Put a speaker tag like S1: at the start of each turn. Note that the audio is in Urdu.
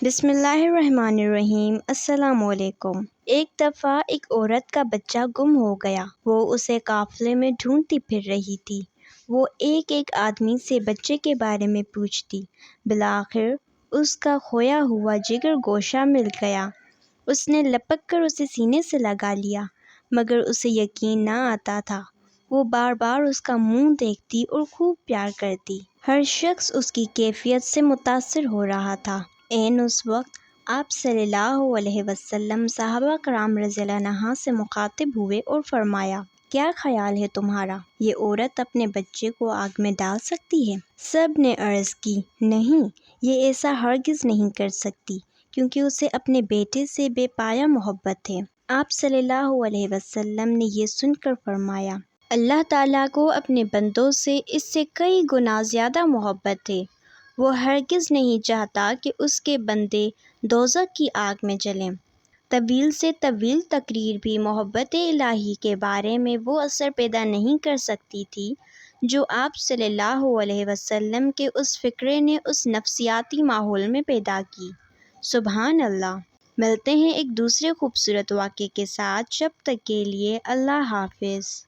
S1: بسم اللہ الرحمن الرحیم۔ السلام علیکم۔ ایک دفعہ ایک عورت کا بچہ گم ہو گیا۔ وہ اسے قافلے میں ڈھونڈتی پھر رہی تھی۔ وہ ایک آدمی سے بچے کے بارے میں پوچھتی۔ بالآخر اس کا کھویا ہوا جگر گوشہ مل گیا۔ اس نے لپک کر اسے سینے سے لگا لیا، مگر اسے یقین نہ آتا تھا۔ وہ بار بار اس کا منہ دیکھتی اور خوب پیار کرتی۔ ہر شخص اس کی کیفیت سے متاثر ہو رہا تھا۔ اس وقت آپ صلی اللہ علیہ وسلم صحابہ کرام رضی اللہ عنہ سے مخاطب ہوئے اور فرمایا، کیا خیال ہے تمہارا؟ یہ عورت اپنے بچے کو آگ میں ڈال سکتی ہے؟ سب نے عرض کی، نہیں، یہ ایسا ہرگز نہیں کر سکتی، کیونکہ اسے اپنے بیٹے سے بے پایا محبت ہے۔ آپ صلی اللہ علیہ وسلم نے یہ سن کر فرمایا، اللہ تعالیٰ کو اپنے بندوں سے اس سے کئی گنا زیادہ محبت ہے۔ وہ ہرگز نہیں چاہتا کہ اس کے بندے دوزخ کی آگ میں جلیں۔ طویل سے طویل تقریر بھی محبت الہی کے بارے میں وہ اثر پیدا نہیں کر سکتی تھی جو آپ صلی اللہ علیہ وسلم کے اس فقرے نے اس نفسیاتی ماحول میں پیدا کی۔ سبحان اللہ۔ ملتے ہیں ایک دوسرے خوبصورت واقعے کے ساتھ، جب تک کے لیے اللہ حافظ۔